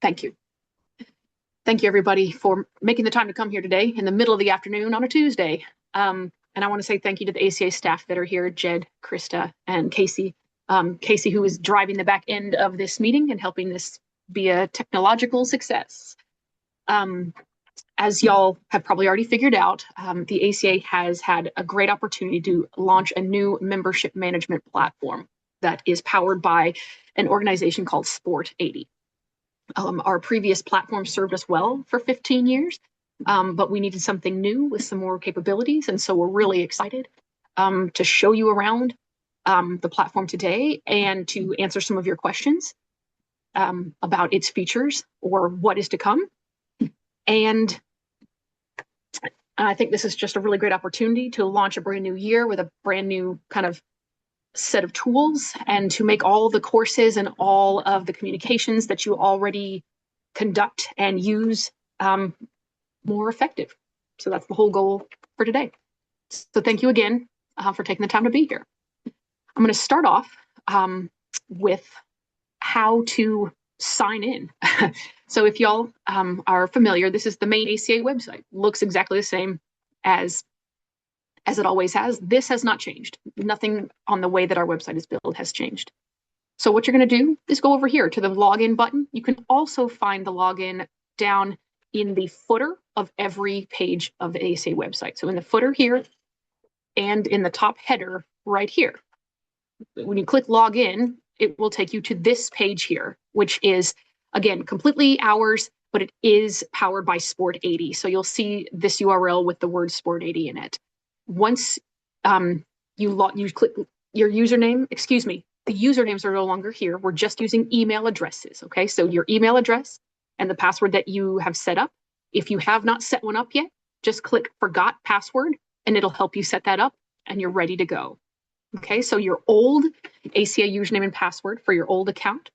Thank you. Thank you, everybody, for making the time to come here today in the middle of the afternoon on a Tuesday. And I want to say thank you to the ACA staff that are here, Jed, Krista, and Casey. Casey, who is driving the back end of this meeting and helping this be a technological success. As y'all have probably already figured out, the ACA has had a great opportunity to launch a new membership management platform that is powered by an organization called Sport 80. Our previous platform served us well for 15 years, but we needed something new with some more capabilities. And so we're really excited to show you around the platform today and to answer some of your questions about its features or what is to come. And I think this is just a really great opportunity to launch a brand new year with a brand new kind of set of tools and to make all the courses and all of the communications that you already conduct and use more effective. So that's the whole goal for today. So thank you again for taking the time to be here. I'm going to start off with how to sign in. So if y'all are familiar, this is the main ACA website. Looks exactly the same as it always has. This has not changed. Nothing on the way that our website is built has changed. So what you're going to do is go over here to the login button. You can also find the login down in the footer of every page of the ACA website. So in the footer here and in the top header right here. When you click login, it will take you to this page here, which is, again, completely ours, but it is powered by Sport 80. So you'll see this URL with the word Sport 80 in it. Once you click your username, excuse me, the usernames are no longer here. We're just using email addresses, okay? So your email address and the password that you have set up. If you have not set one up yet, just click Forgot Password, and it'll help you set that up, and you're ready to go. Okay, so your old ACA username and password for your old account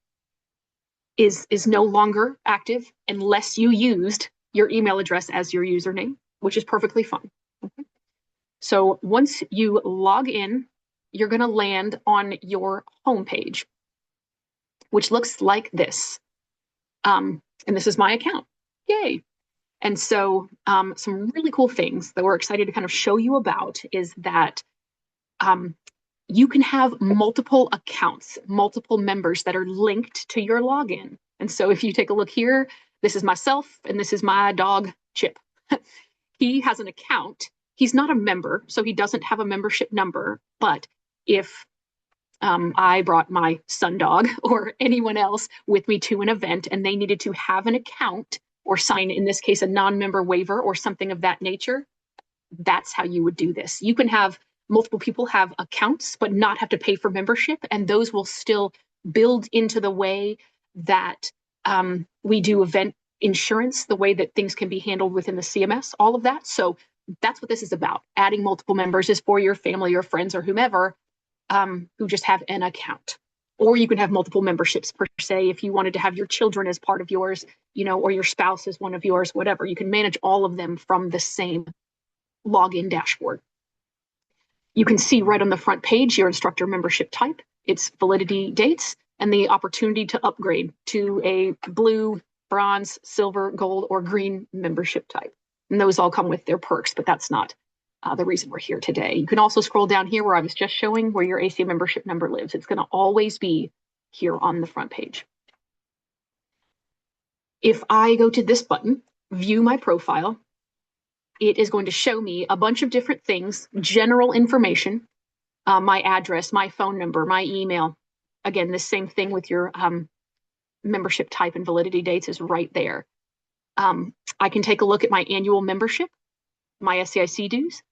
is no longer active unless you used your email address as your username, which is perfectly fine. Okay? So once you log in, you're going to land on your homepage, which looks like this. And this is my account. Yay. And so some really cool things that we're excited to kind of show you about is that you can have multiple accounts, multiple members that are linked to your login. And so if you take a look here, this is myself and this is my dog, Chip. He has an account. He's not a member, so he doesn't have a membership number. But if I brought my son dog or anyone else with me to an event and they needed to have an account or sign, in this case, a non-member waiver or something of that nature, that's how you would do this. You can have multiple people have accounts, but not have to pay for membership. And those will still build into the way that we do event insurance, the way that things can be handled within the CMS, all of that. So that's what this is about. Adding multiple members is for your family or friends or whomever who just have an account. Or you can have multiple memberships per se if you wanted to have your children as part of yours, you know, or your spouse as one of yours, whatever. You can manage all of them from the same login dashboard. You can see right on the front page your instructor membership type, its validity dates, and the opportunity to upgrade to a blue, bronze, silver, gold, or green membership type. And those all come with their perks, but that's not the reason we're here today. You can also scroll down here where I was just showing where your ACA membership number lives. It's going to always be here on the front page. If I go to this button, view my profile, it is going to show me a bunch of different things, general information, my address, my phone number, my email. Again, the same thing with your membership type and validity dates is right there. I can take a look at my annual membership, my SEIC dues.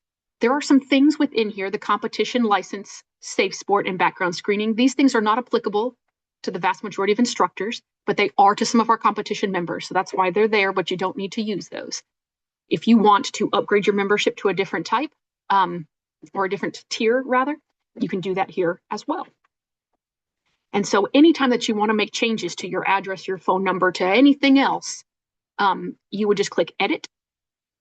There are some things within here, the competition license, safe sport, and background screening. These things are not applicable to the vast majority of instructors, but they are to some of our competition members. So that's why they're there, but you don't need to use those. If you want to upgrade your membership to a different type, or a different tier rather, you can do that here as well. And so anytime that you want to make changes to your address, your phone number, to anything else, you would just click edit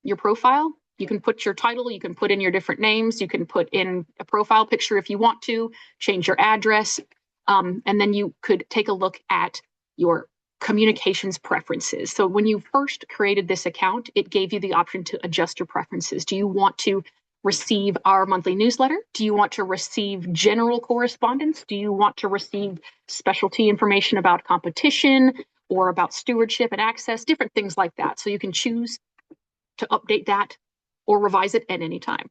your profile. You can put your title, you can put in your different names, you can put in a profile picture if you want to, change your address, and then you could take a look at your communications preferences. So when you first created this account, it gave you the option to adjust your preferences. Do you want to receive our monthly newsletter? Do you want to receive general correspondence? Do you want to receive specialty information about competition or about stewardship and access? Different things like that. So you can choose to update that or revise it at any time.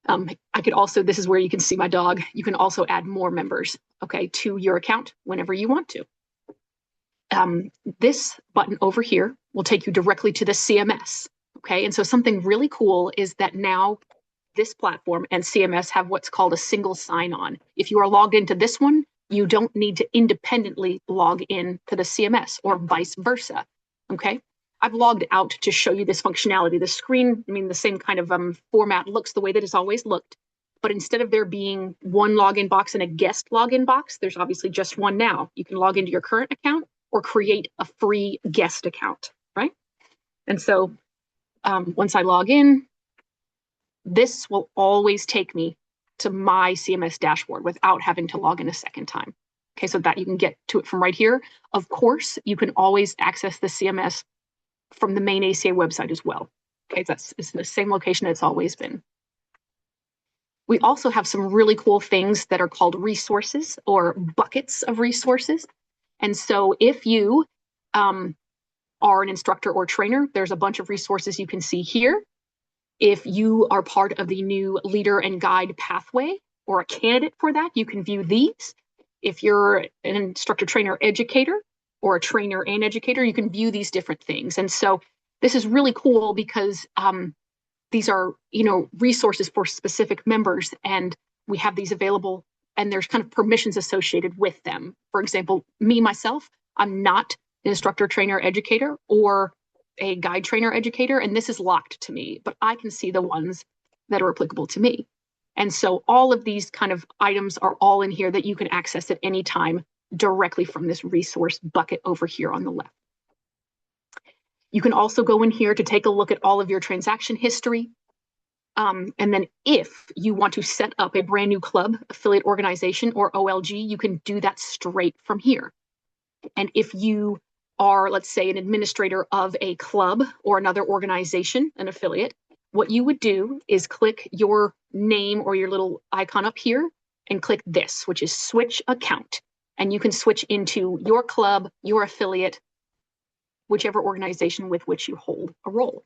I could also, this is where you can see my dog. You can also add more members, okay, to your account whenever you want to. This button over here will take you directly to the CMS, okay? And so something really cool is that now this platform and CMS have what's called a single sign-on. If you are logged into this one, you don't need to independently log in to the CMS or vice versa, okay? I've logged out to show you this functionality. The screen, I mean, the same kind of format looks the way that it's always looked, but instead of there being one login box and a guest login box, there's obviously just one now. You can log into your current account or create a free guest account, right? And so once I log in, this will always take me to my CMS dashboard without having to log in a second time. Okay, so that you can get to it from right here. Of course, you can always access the CMS from the main ACA website as well. Okay, it's in the same location it's always been. We also have some really cool things that are called resources or buckets of resources. And so if you are an instructor or trainer, there's a bunch of resources you can see here. If you are part of the new leader and guide pathway or a candidate for that, you can view these. If you're an instructor, trainer, educator, or a trainer and educator, you can view these different things. And so this is really cool because these are, resources for specific members, and we have these available, and there's kind of permissions associated with them. For example, me, myself, I'm not an instructor, trainer, educator, or a guide trainer educator, and this is locked to me, but I can see the ones that are applicable to me. And so all of these kind of items are all in here that you can access at any time directly from this resource bucket over here on the left. You can also go in here to take a look at all of your transaction history. And then if you want to set up a brand new club, affiliate organization, or OLG, you can do that straight from here. And if you are, let's say, an administrator of a club or another organization, an affiliate, what you would do is click your name or your little icon up here and click this, which is switch account. And you can switch into your club, your affiliate, whichever organization with which you hold a role.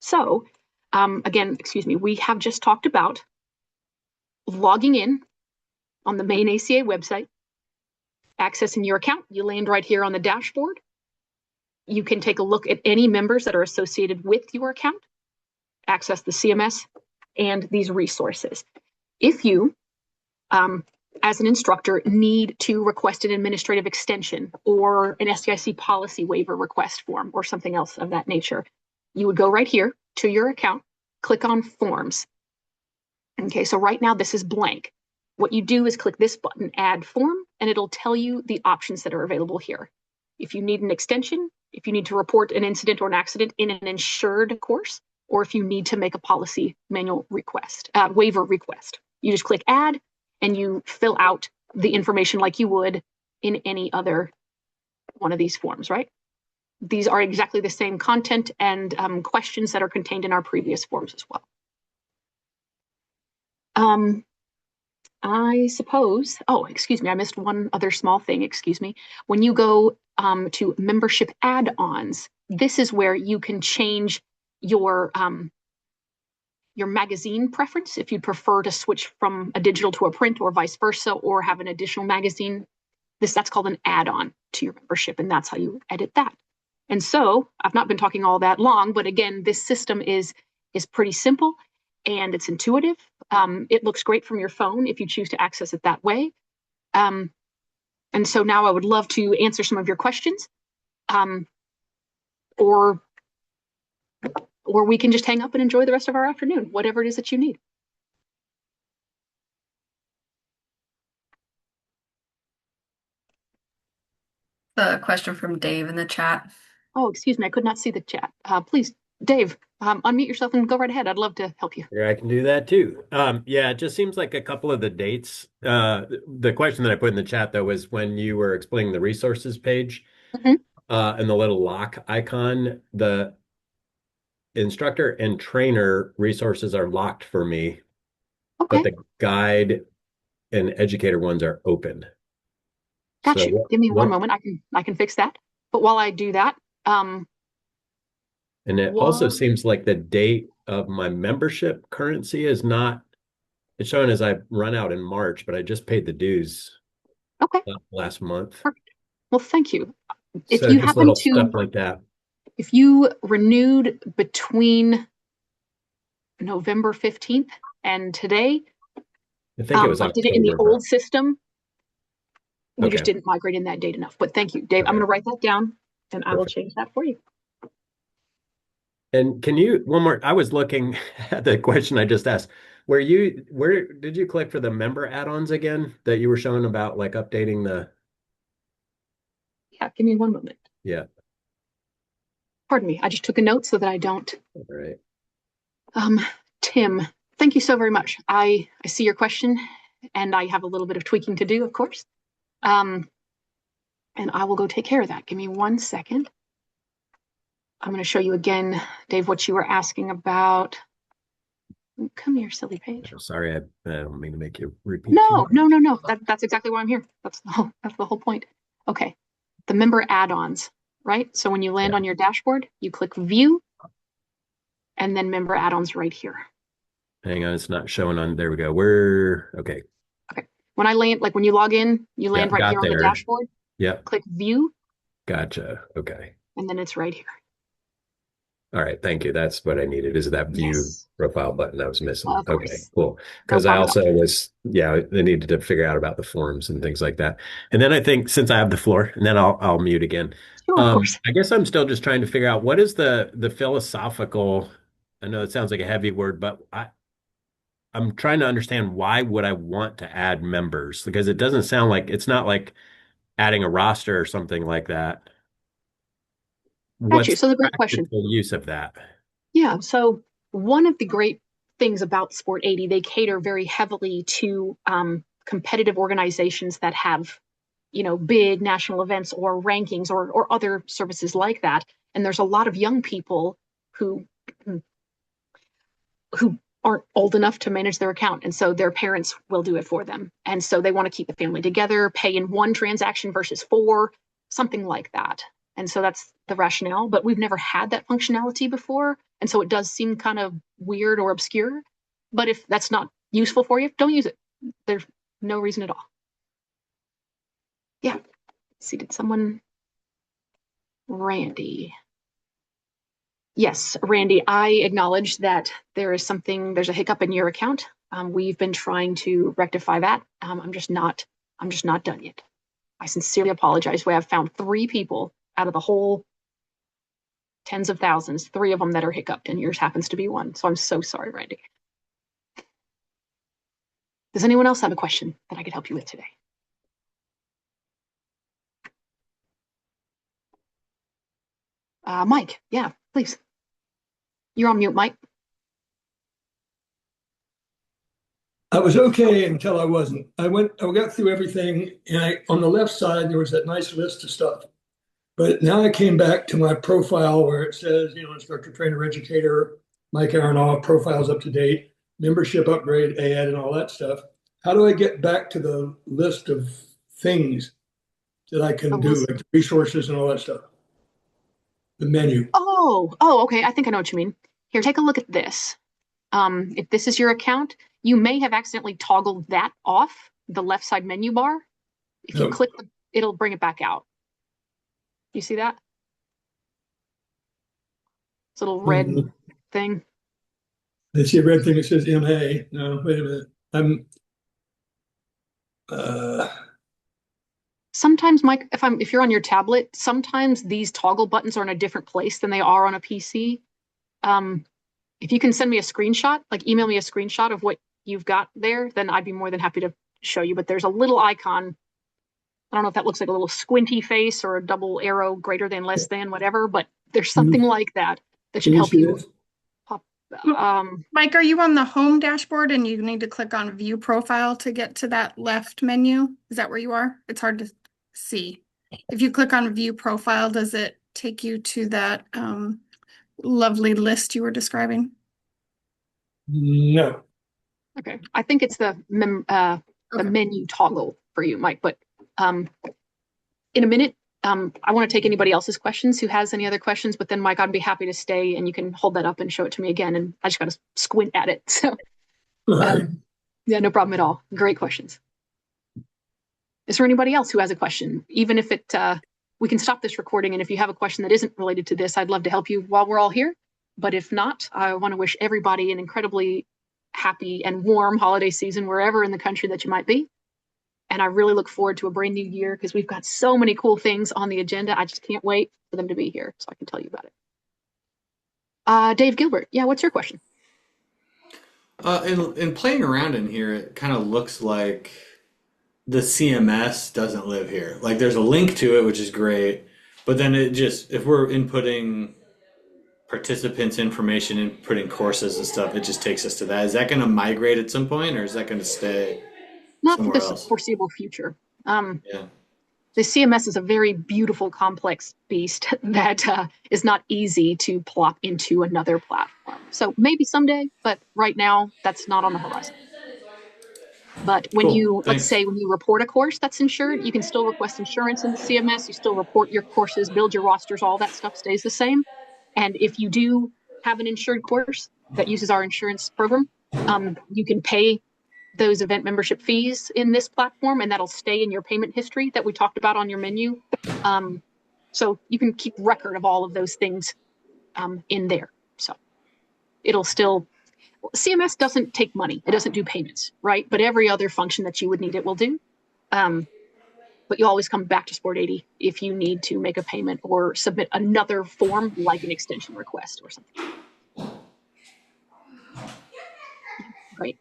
So again, we have just talked about logging in on the main ACA website, accessing your account. You land right here on the dashboard. You can take a look at any members that are associated with your account, access the CMS and these resources. If you, as an instructor, need to request an administrative extension or an SEIC policy waiver request form or something else of that nature, you would go right here to your account, click on forms. Okay, so right now this is blank. What you do is click this button, add form, and it'll tell you the options that are available here. If you need an extension, if you need to report an incident or an accident in an insured course, or if you need to make a policy manual request, waiver request, you just click add and you fill out the information like you would in any other one of these forms, right? These are exactly the same content and questions that are contained in our previous forms as well. I suppose, I missed one other small thing, When you go to membership add-ons, this is where you can change your magazine preference, if you'd prefer to switch from a digital to a print or vice versa, or have an additional magazine. That's called an add-on to your membership, and that's how you edit that. And so I've not been talking all that long, but again, this system is pretty simple and it's intuitive. It looks great from your phone if you choose to access it that way. And so now I would love to answer some of your questions, or we can just hang up and enjoy the rest of our afternoon, whatever it is that you need. The question from Dave in the chat. Oh, excuse me, I could not see the chat. Please, Dave, unmute yourself and go right ahead. I'd love to help you. Yeah, I can do that too. Yeah, it just seems like a couple of the dates. The question that I put in the chat though was when you were explaining the resources page, Mhm. and the little lock icon, the instructor and trainer resources are locked for me, but Okay, the guide and educator ones are open. got So you. Give me one what? moment. I can fix that. But while I do that, And it also what? seems like the date of my membership currency is not, it's showing as I run out in March, but I just paid the dues Okay, last month. perfect. Well, thank you. If So you just happen little stuff to, like that. if you renewed between November 15th and today, I think it was but did it in the October, old but system, we just okay, didn't migrate in that date enough. But thank you, Dave. I'm going okay, to write that down and I will perfect. change that for you. And can you one more? I was looking at the question I just asked. Where did you click for the member add-ons again that you were showing about like updating the, Yeah, give me one moment. yeah, Pardon me. I just took a note so that I don't. all right. Um, Tim, thank you so very much. I see your question and I have a little bit of tweaking to do, of course. Um, and I will go take care of that. Give me 1 second. I'm going to show you again, Dave, what you were asking about. Come here, silly page. I'm sorry, I don't mean to make you repeat too No, no, much. no, no. That's exactly why I'm here. That's the whole point. Okay. The member add-ons, right? So when you land Yeah, on your dashboard, you click view and then member add-ons right here. hang on, it's not showing on. There we go. We're okay. Okay. When I land, like when you log in, you Yeah, land right got here on the there. dashboard, Yep, click view, gotcha. Okay. and then it's right here. All right, thank you. That's what I needed is that view Yes, profile button I was missing. of Okay, course. cool. No Because I problem at all. also was, yeah, I needed to figure out about the forms and things like that. And then I think since I have the floor, and then I'll mute again. Sure, of course. I guess I'm still just trying to figure out what is the philosophical, I know it sounds like a heavy word, but I'm trying to understand why would I want to add members? Because it doesn't sound like it's not like adding a roster or something like that. Got you. What's the So the great question. practical use of that? Yeah. So one of the great things about Sport 80, they cater very heavily to competitive organizations that have, big national events or rankings or other services like that. And there's a lot of young people who who aren't old enough to manage their account. And so their parents will do it for them. And so they want to keep the family together, pay in one transaction versus four, something like that. And so that's the rationale. But we've never had that functionality before. And so it does seem kind of weird or obscure. But if that's not useful for you, don't use it. There's no reason at all. Yeah. Let's see, did someone? Randy. Yes, Randy, I acknowledge that there's a hiccup in your account. We've been trying to rectify that. I'm just not done yet. I sincerely apologize. We have found three people out of the whole tens of thousands, three of them that are hiccuped, and yours happens to be one. So I'm so sorry, Randy. Does anyone else have a question that I could help you with today? Mike, yeah, please. You're on mute, Mike. I was okay until I wasn't. I got through everything, and on the left side there was that nice list of stuff. But now I came back to my profile where it says, instructor, trainer, educator, Mike Aronoff, profiles up to date, membership upgrade, ad, and all that stuff. How do I get back to the list of things that I The can do, list. like the resources and all that stuff? The menu. Oh, okay. I think I know what you mean. Here, take a look at this. If this is your account, you may have accidentally toggled that off the left side menu bar. If you No. click, it'll bring it back out. You see that? This little red Mhm. thing. I see a red thing that says MA. No, wait a minute. Uh, Sometimes, Mike, if you're on your tablet, sometimes these toggle buttons are in a different place than they are on a PC. Um, if you can send me a screenshot, like email me a screenshot of what you've got there, then I'd be more than happy to show you. But there's a little icon. I don't know if that looks like a little squinty face or a double arrow greater than, less than, whatever, but there's can something like that that should you help see you. this? Mike, are you on the home dashboard and you need to click on view profile to get to that left menu? Is that where you are? It's hard to see. If you click on view profile, does it take you to that lovely list you were describing? No. Okay, I think it's the menu toggle for you, Mike, but in a minute, I want to take anybody else's questions who has any other questions, but then Mike, I'd be happy to stay and you can hold that up and show it to me again. And I just got to squint at it. So yeah, no problem at all. Great questions. Is there anybody else who has a question? Even if we can stop this recording. And if you have a question that isn't related to this, I'd love to help you while we're all here. But if not, I want to wish everybody an incredibly happy and warm holiday season, wherever in the country that you might be. And I really look forward to a brand new year because we've got so many cool things on the agenda. I just can't wait for them to be here so I can tell you about it. Dave Gilbert, yeah, what's your question? In playing around in here, it kind of looks like the CMS doesn't live here. Like there's a link to it, which is great, but then it just, if we're inputting participants' information, inputting courses and stuff, it just takes us to that. Is that going to migrate at some point, or is that going to stay Not for somewhere the else? foreseeable future. Yeah. The CMS is a very beautiful, complex beast that is not easy to plop into another platform. So maybe someday, but right now that's not on the horizon. But when Cool. you, let's Thanks. say, when you report a course that's insured, you can still request insurance in the CMS. You still report your courses, build your rosters, all that stuff stays the same. And if you do have an insured course that uses our insurance program, you can pay those event membership fees in this platform, and that'll stay in your payment history that we talked about on your menu. So you can keep record of all of those things in there. So it'll still, CMS doesn't take money. It doesn't do payments, right? But every other function that you would need, it will do. But you always come back to Sport 80 if you need to make a payment or submit another form like an extension request or something. Great.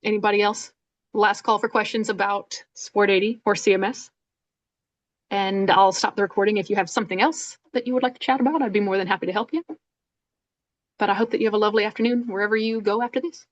Anybody else? Last call for questions about Sport 80 or CMS. And I'll stop the recording. If you have something else that you would like to chat about, I'd be more than happy to help you. But I hope that you have a lovely afternoon wherever you go after this.